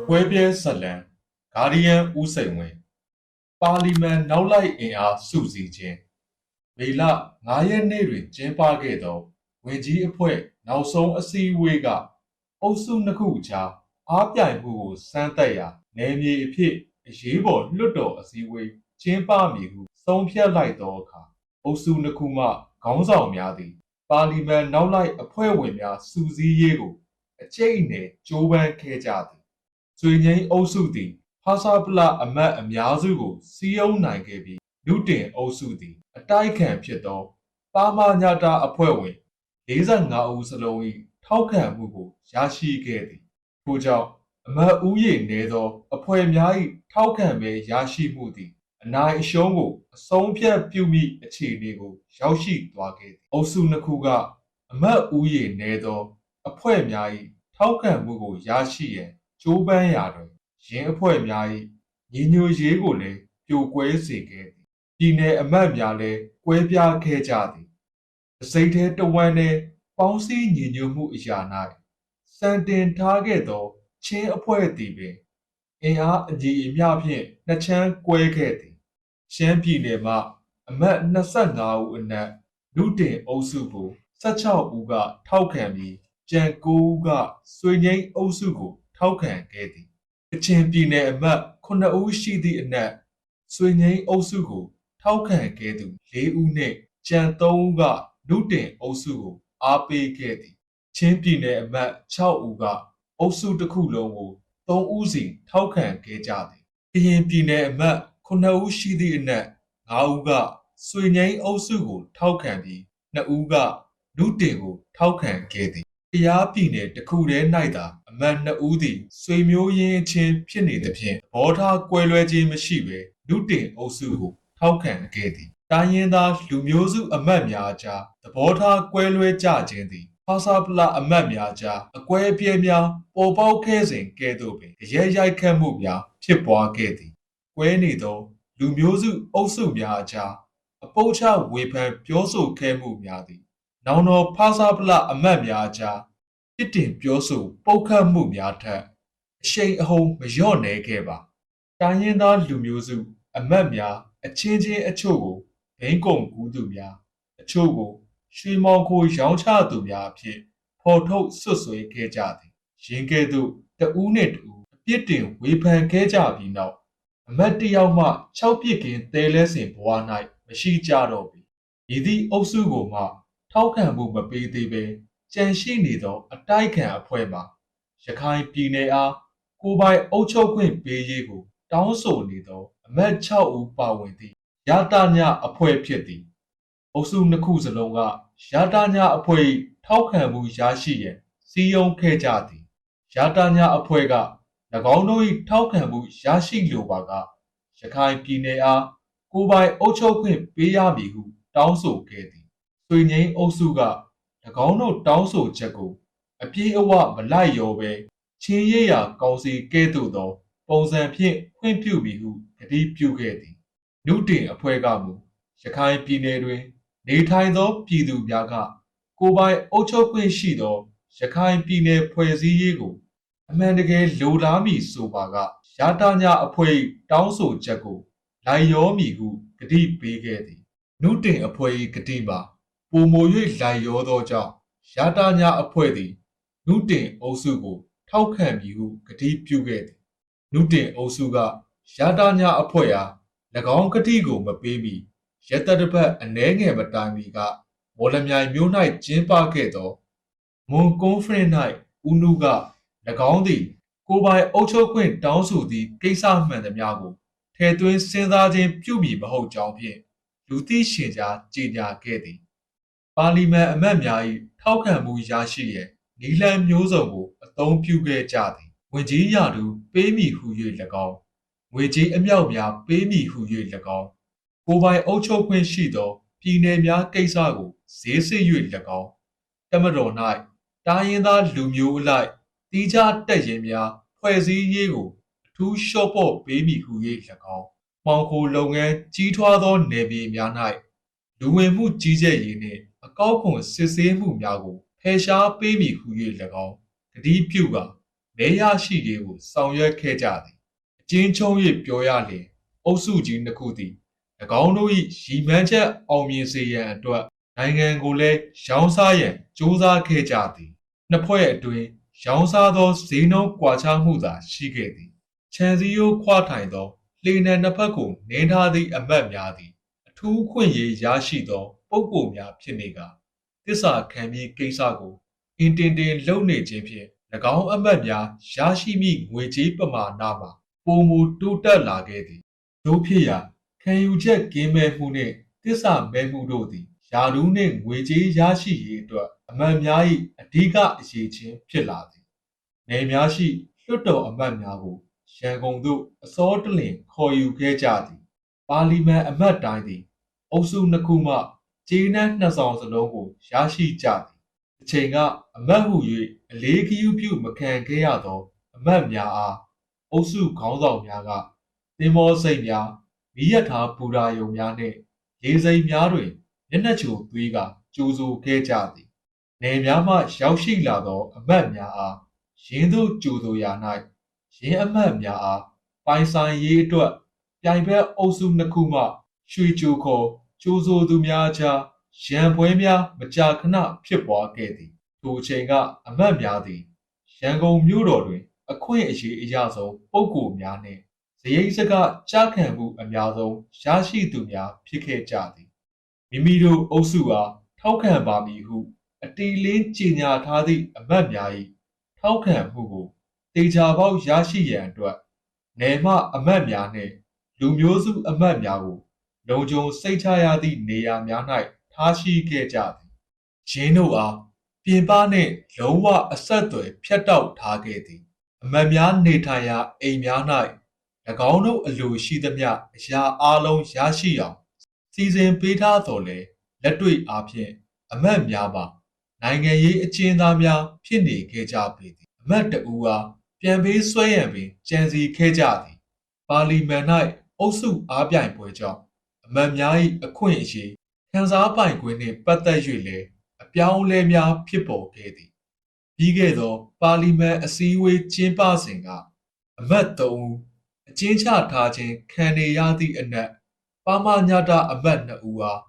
ပွဲပြဲဇလံဂါဒီယန်ဦးစိန်ဝင်းပါလီမန်နောက်လိုက်အင်အားစုစည်းခြင်းမေလ9 ရက်နေ့တွင်ကျင်းပခဲ့သောဝင်ကြီးအဖွဲ့နောက်ဆုံးအစည်းအဝေးကအုပ်စုနှစ်ခုကြားအားပြိုင်မှုကိုစမ်းသပ်ရာနယ်မြေအဖြစ်အရေးပေါ်လွှတ်တော်အစည်းအဝေးကျင်းပမည်ဟုဆုံးဖြတ်လိုက်သောအခါအုပ်စုနှစ်ခုမှခေါင်းဆောင်များသည်ပါလီမန်နောက်လိုက်အဖွဲ့ဝင်များစုစည်းရေးကိုအကျိတ်အနယ်ကြိုးပမ်းခဲ့ကြသည်ဆွေငိမ့်အုပ်စုသည်ဖာစာပလအမတ်အများစုကိုစီးအုံနိုင်ခဲ့ပြီးလူတင်အုပ်စုသည်အတိုက်ခံဖြစ်သောပါမာညာတာအဖွဲ့ဝင်45ဦးစလုံး၏ထောက်ခံမှုကိုရရှိခဲ့သည်ထို့ကြောင့်အမတ်ဦးရေနည်းသောအဖွဲ့များ၏ထောက်ခံမဲရရှိမှုသည်အနိုင်အရှုံးကိုအဆုံးဖြတ်ပြုမိအခြေအနေကိုရောက်ရှိသွားခဲ့သည်အုပ်စုနှစ်ခုကအမတ်ဦးရေနည်းသောအဖွဲ့များ၏ထောက်ခံမှုကိုရရှိရန်ကြိုးပမ်းရာတွင်ရင်းအဖွဲ့များ၏ညီညွတ်ရေးကိုလည်းပြိုကွဲစေခဲ့သည်ပြည်내အမတ်များလည်းကွဲပြားခဲ့ကြသည်အစိတ်သေးတဝမ်းနဲ့ပေါင်းစည်းညီညွတ်မှုအရာ၌စံတင်ထားခဲ့သောချင်းအဖွဲ့သည်ပင်အင်အားအညီအမျှဖြင့်နှစ်ချမ်းကွဲခဲ့သည်ရှမ်းပြည်နယ်မှအမတ်25ဦးအနက်လူတင်အုပ်စုကို16ဦးကထောက်ခံပြီးကျန်9ဦးကဆွေငိမ့်အုပ်စုကိုထောက်ခံခဲ့သည်ကချင်ပြည်နယ်အမတ်9ဦးရှိသည့်အနက်ဆွေငိမ့်အုပ်စုကိုထောက်ခံခဲ့သူ4ဦးနှင့်ကျန်3ဦးကလူတင်အုပ်စုကိုအားပေးခဲ့သည်ချင်းပြည်နယ်အမတ်6ဦးကအုပ်စုတစ်ခုလုံးကို3ဦးစီထောက်ခံခဲ့ကြသည်ကရင်ပြည်နယ်အမတ်9ဦးရှိသည့်အနက်5ဦးကဆွေငိမ့်အုပ်စုကိုထောက်ခံပြီး2ဦးကလူတင်ကိုထောက်ခံခဲ့သည်တရားပြည်နယ်တစ်ခုတည်း၌သာအမတ်2ဦးသည်ဆွေမျိုးရင်းချင်းဖြစ်နေသဖြင့်သဘောထားကွဲလွဲခြင်းမရှိဘဲလူတင်အုပ်စုကိုထောက်ခံခဲ့သည်တိုင်းရင်းသားလူမျိုးစုအမတ်များကြားသဘောထားကွဲလွဲကြခြင်းသည်ဖာစာပလအမတ်များကြားအကွဲအပြဲများပေါ်ပေါက်ခဲ့စဉ်ကဲ့သို့ပင်ရဲရိုက်ခတ်မှုများဖြစ်ပွားခဲ့သည်ကွဲနေသောလူမျိုးစုအုပ်စုများအကြားအပုပ်ချဝေဖန်ပြောဆိုခဲ့မှုများသည်နောင်တော်ဖာစာပလအမတ်များကြားပြစ်တင်ပြောဆိုပုတ်ခတ်မှုများထက်အရှိန်အဟုန်မလျော့နည်းခဲ့ပါတိုင်းရင်းသားလူမျိုးစုအမတ်များအချင်းချင်းအချို့ကိုဘိန်းကုံကူးသူများအချို့ကိုရွှေမောင်ခိုရောင်းချသူများအဖြစ်ဖော်ထုတ်ဆွဆွဲခဲ့ကြသည်ရင်းကဲ့သို့တဦးနှင့်တဦးအပြစ်တင်ဝေဖန်ခဲ့ကြပြီးနောက်အမတ်တယောက်မှ6ပြစ်ကင်းသဲလဲစဉ်ဘဝ၌မရှိကြတော့ပြီဤသည့်အုပ်စုကိုမှထောက်ခံမှုမပေးသေးပဲကြံရှိနေသောအတိုက်ခံအဖွဲ့မှာရခိုင်ပြည်နယ်အားကိုယ်ပိုင်အုပ်ချုပ်ခွင့်ပေးရေးကိုတောင်းဆိုနေသောအမတ်6ဦးပါဝင်သည့်ရတညအဖွဲ့ဖြစ်သည်အုပ်စုနှစ်ခုစလုံးကရတညအဖွဲ့၏ထောက်ခံမှုရရှိရန်စီယုံခဲ့ကြသည်ရတညအဖွဲ့က၎င်းတို့၏ထောက်ခံမှုရရှိလိုပါကရခိုင်ပြည်နယ်အားကိုယ်ပိုင်အုပ်ချုပ်ခွင့်ပေးရမည်ဟုတောင်းဆိုခဲ့သည်ဆွေငိမ့်အုပ်စုက၎င်းတို့တောင်းဆိုချက်ကိုအပြည့်အဝမလိုက်လျောပဲချင်းရရာကောင်စီကဲ့သို့သောပုံစံဖြင့်ခွင့်ပြုပြီးဟုကတိပြုခဲ့သည်နုတင်အဖွဲ့ကမူရခိုင်ပြည်နယ်တွင်နေထိုင်သောပြည်သူများကကိုယ်ပိုင်အုပ်ချုပ်ခွင့်ရှိသောရခိုင်ပြည်နယ်ဖွဲ့စည်းရေးကိုအမှန်တကယ်လိုလားမည်ဆိုပါကရတညအဖွဲ့၏တောင်းဆိုချက်ကိုလိုက်လျောမည်ဟုကတိပေးခဲ့သည်နုတင်အဖွဲ့၏ကတိမှာပုံမို၍လိုက်လျောသောကြောင့်ရတညအဖွဲ့သည်နုတင်အုပ်စုကိုထောက်ခံမည်ဟုကတိပြုခဲ့သည်နုတင်အုပ်စုကရတညအဖွဲ့အား၎င်းကတိကိုမပေးမီရတတပတ်အနှဲငယ်မတိုင်မီကမော်လမြိုင်မြို့၌ကျင်းပခဲ့သောမွန်ကွန်ဖရင့်၌ဦးနုက၎င်းသည်ကိုယ်ပိုင်အုပ်ချုပ်ခွင့်တောင်းဆိုသည့်ကိစ္စမှန်သမျှကိုထည့်သွင်းစဉ်းစားခြင်းပြုမည်မဟုတ်ကြောင်းဖြင့်လူသိရှင်ကြားကြေညာခဲ့သည်ပါလီမန်အမတ်များ၏ထောက်ခံမှုရရှိရန်နည်းလမ်းမျိုးစုံကိုအသုံးပြုခဲ့ကြသည်ဝင်ကြီးရာထူးပေးမည်ဟု၍၎င်းငွေကြေးအမြောက်များပေးမည်ဟု၍၎င်းကိုယ်ပိုင်အုပ်ချုပ်ခွင့်ရှိသောပြည်နယ်များကိစ္စကိုဈေးဆစ်၍၎င်းတမတော်၌တိုင်းရင်းသားလူမျိုးအလိုက်တီးခြားတက်ရင်များဖွဲ့စည်းရေးကိုအထူးလျှော့ပေါ့ပေးမည်ဟု၍၎င်းမှောင်ခိုလုပ်ငန်းကြီးထွားသောနယ်မြေများ၌လူဝင်မှုကြီးကြပ်ရေးနှင့်အကောက်ခွန်စစ်ဆေးမှုများကို ဖယ်ရှားပေးမည်ဟု၍၎င်းကတိပြုကမဲရရှိရေးကိုဆောင်ရွက်ခဲ့ကြသည်အကျဉ်းချုံး၍ပြောရလျင်အုပ်စုကြီးနှစ်ခုသည်၎င်းတို့၏ရည်မှန်းချက်အောင်မြင်စေရန်အတွက်နိုင်ငံကိုလည်းရောင်းစားရန်ကြိုးစားခဲ့ကြသည်နှစ်ဖွဲ့အတွင်းရောင်းစားသောဈေးနှုန်းကွာခြားမှုသာရှိခဲ့သည်ခြံစည်းရိုးခွာထိုင်သောလှေနံနှစ်ဖက်ကိုနင်းထားသည့်အမတ်များသည်အထူးခွင့်ရေးရရှိသောပုဂ္ဂိုလ်များဖြစ်နေကသစ္စာခံမည်ကိစ္စကိုအင်တင်တင်လုပ်နေခြင်းဖြင့်၎င်းအမတ်များရရှိမည့်ငွေကြေးပမာဏမှာပိုမိုတိုးတက်လာခဲ့သည်တို့ဖြစ်ရာခံယူချက်ကင်းမဲ့မှုနှင့်သစ္စာမဲ့မှုတို့သည်ယာဒူးနှင့်ငွေကြေးရရှိရေးအတွက်အမတ်များ၏အဓိကအရေးချင်းဖြစ်လာသည်နယ်များရှိလွှတ်တော်အမတ်များကိုရန်ကုန်သို့အစောတလင်ခေါ်ယူခဲ့ကြသည်ပါလီမန်အမတ်တိုင်းသည်အုပ်စုနှစ်ခုမှကျေးနန်းနှစ်ဆောင်စလုံးကိုရရှိကြသည်အချိန်ကအမတ်ဟု၍အလေးဂရုပြုမခံခဲ့ရသောအမတ်များအားအုပ်စုခေါင်းဆောင်များကသင်္ဘောစိတ်များမီးရထားပူရာယုံများနှင့်ရေစိမ်များတွင်မျက်နှာချိုသွေးကကြိုဆိုခဲ့ကြသည်နယ်များမှရောက်ရှိလာသောအမတ်များအားရင်းသို့ကြိုဆိုရာ၌ရင်းအမတ်များအားပိုင်ဆိုင်ရေးအတွက်ပြိုင်ဘက်အုပ်စုနှစ်ခုမှရွှေကြိုခေါ်ကြိုဆိုသူများကြားရန်ပွဲများမကြာခဏဖြစ်ပွားခဲ့သည်ထိုအချိန်ကအမတ်များသည်ရန်ကုန်မြို့တော်တွင်အခွင့်အရေးအရဆုံးပုဂ္ဂိုလ်များနှင့်ဇယိတ်စကကြားခံမှုအများဆုံးရရှိသူများဖြစ်ခဲ့ကြသည်မိမိတို့အုပ်စုအားထောက်ခံပါမည်ဟုအတီလင်းကြေညာထားသည့်အမတ်များ၏ထောက်ခံမှုကိုတေချာပေါက်ရရှိရန်အတွက်နယ်မှအမတ်များနှင့်လူမျိုးစုအမတ်များကိုလုံခြုံစိတ်ချရသည့်နေရာများ၌ထားရှိခဲ့ကြသည်ရင်းတို့အားပြင်ပနှင့်လုံးဝအဆက်အသွယ်ဖြတ်တောက်ထားခဲ့သည်အမတ်များနေထိုင်ရာအိမ်များ၌၎င်းတို့အလိုရှိသမျှအရာအလုံးရရှိအောင်စီစဉ်ပေးထားတော်လဲလက်တွေ့အားဖြင့်အမတ်များမှာနိုင်ငံရေးအကျဉ်းသားများဖြစ်နေခဲ့ကြပေသည်အမတ်တဦးအားပြန်ပေးဆွဲရန်ပင်ကြံစီခဲ့ကြသည်ပါလီမန်၌အုပ်စုအားပြိုင်ပွဲကြောင့်အမတ်များ၏အခွင့်အရေးခံစားပိုင်ခွင့်နှင့်ပတ်သက်၍လည်းအပြောင်းအလဲများဖြစ်ပေါ်ခဲ့သည်ပြီးခဲ့သောပါလီမန်အစည်းအဝေးကျင်းပစဉ်ကအမတ်3ဦးအကျဉ်းချထားခြင်းခံနေရသည့်အနက်ပါမညတာအမတ်2ဦးအား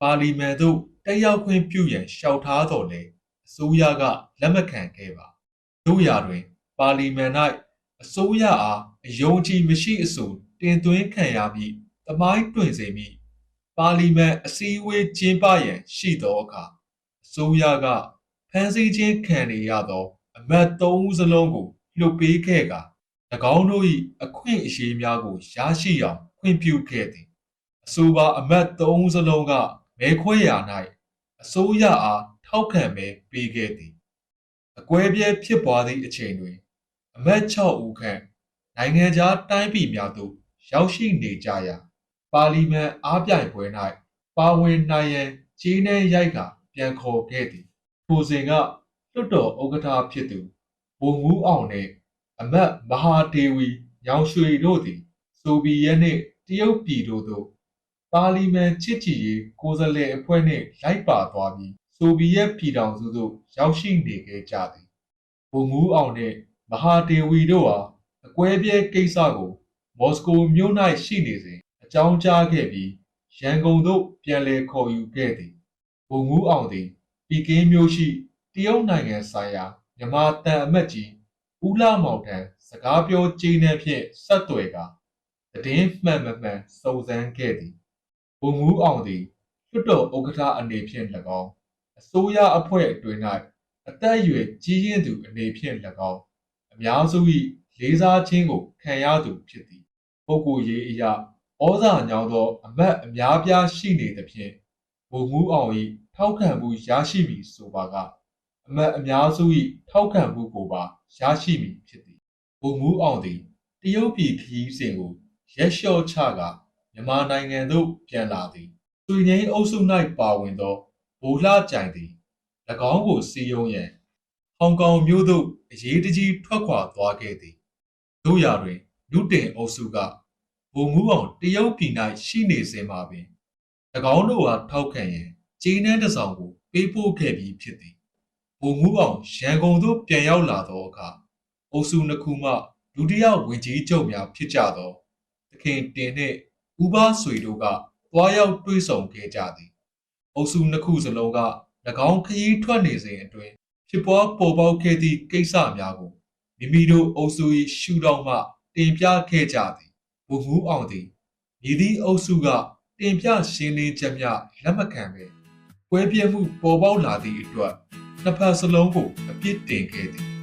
ပါလီမန်သို့တက်ရောက်ခွင့်ပြုရန်လျှောက်ထားတော်လဲအစိုးရကလက်မခံခဲ့ပါတို့ရာတွင်ပါလီမန်၌အစိုးရအားအယုံကြည်မရှိအဆိုတင်သွင်းခံရမည့်သမိုင်းတွင်စေမည့်ပါလီမန်အစည်းအဝေးကျင်းပရန်ရှိသောအခါအစိုးရကဖမ်းဆီးခြင်းခံနေရသောအမတ်3ဦးစလုံးကိုလွှတ်ပေးခဲ့ကာ၎င်းတို့၏အခွင့်အရေးများကိုရရှိအောင်ခွင့်ပြုခဲ့သည်အဆိုပါအမတ်3ဦးစလုံးကမဲခွဲရာ၌အစိုးရအားထောက်ခံမဲပေးခဲ့သည်အကွဲပြဲဖြစ်ပွားသည့်အချိန်တွင်အမတ်6ဦးခန့်နိုင်ငံခြားတိုင်းပြည်များသို့ရောက်ရှိနေကြရာပါလီမန်အားပြိုင်ပွဲ၌ပါဝင်နိုင်ရန်ကြေးနှဲရိုက်ကပြန်ခေါ်ခဲ့သည်ထိုစဉ်ကလွှတ်တော်ဥက္ကဋ္ဌဖြစ်သူဗိုလ်မှူးအောင်နှင့်အမတ်မဟာဒေဝီညောင်ရွှေတို့သည်ဆိုဗီယက်နှင့်တရုတ်ပြည်တို့သို့ပါလီမန်ချစ်ကြည်ရေးကိုယ်စားလှယ်အဖွဲ့နှင့်လိုက်ပါသွားပြီးဆိုဗီယက်ပြည်ထောင်စုသို့ရောက်ရှိနေခဲ့ကြသည်ဗိုလ်မှူးအောင်နှင့်မဟာဒေဝီတို့အားအကွဲပြဲကိစ္စကိုမော်စကိုမြို့၌ရှိနေစဉ်အကြောင်းကြားခဲ့ပြီးရန်ကုန်သို့ပြန်လည်ခေါ်ယူခဲ့သည်ဗိုလ်မှူးအောင်သည်ပီကင်းမြို့ရှိတရုတ်နိုင်ငံဆိုင်ရာမြန်မာတန်အမတ်ကြီးဦးလှမောင်ထံစကားပြောကြေးနှဲဖြင့်ဆက်သွယ်ကာသတင်းမှန်မမှန်စုံစမ်းခဲ့သည်ဗိုလ်မှူးအောင်သည်လွှတ်တော်ဥက္ကဋ္ဌအနေဖြင့်၎င်းအစိုးရအဖွဲ့အတွင်း၌အသက်အရွယ်ကြီးရင့်သူအနေဖြင့်၎င်းအများစု၏လေးစားခြင်းကိုခံရသူဖြစ်သည်ပုဂ္ဂိုလ်ရေးအရာဩဇာညောင်းသောအမတ်အများပြားရှိနေသဖြင့်ဗိုလ်မှူးအောင်၏ထောက်ခံမှုရရှိမည်ဆိုပါကအမတ်အများစု၏ထောက်ခံမှုကိုပါရရှိမည်ဖြစ်သည်ဗိုလ်မှူးအောင်သည်တရုတ်ပြည်ခရီးစဉ်ကိုရက်လျှော့ချကာမြန်မာနိုင်ငံသို့ပြန်လာသည်ဆွေငိမ်းအုပ်စု၌ပါဝင်သောဗိုလ်လှကြိုင်သည်၎င်းကိုစီယုံရန်ဟောင်ကောင်မြို့သို့အရေးတကြီးထွက်ခွာသွားခဲ့သည်တို့ရာတွင်နုတင်အုပ်စုကဗိုလ်မှူးအောင်တရုတ်ပြည်၌ရှိနေစဉ်မှာပင်၎င်းတို့အားထောက်ခံရန်ကြေးနှဲတစ်စောင်ကိုပေးပို့ခဲ့ပြီးဖြစ်သည် ဗိုလ်မှူးအောင်ရန်ကုန်သို့ပြန်ရောက်လာသောအခါအုပ်စုနှစ်ခုမှဒုတိယဝန်ကြီးချုပ်များဖြစ်ကြသောသခင်တင်နှင့်ဦးဘဆွေတို့ကသွားရောက်တွေ့ဆုံခဲ့ကြသည်အုပ်စုနှစ်ခုစလုံးက၎င်းခရီးထွက်နေစဉ်အတွင်းဖြစ်ပွားပေါ်ပေါက်ခဲ့သည့်ကိစ္စများကိုမိမိတို့အုပ်စု၏ရှုထောင့်မှတင်ပြခဲ့ကြသည်ဗိုလ်မှူးအောင်သည်မည်သည့်အုပ်စုကတင်ပြရှင်းလင်းချက်များလက်မခံပဲကွဲပြဲမှုပေါ်ပေါက်လာသည့်အတွက်နှစ်ဖက်စလုံးကိုအပြစ်တင်ခဲ့သည်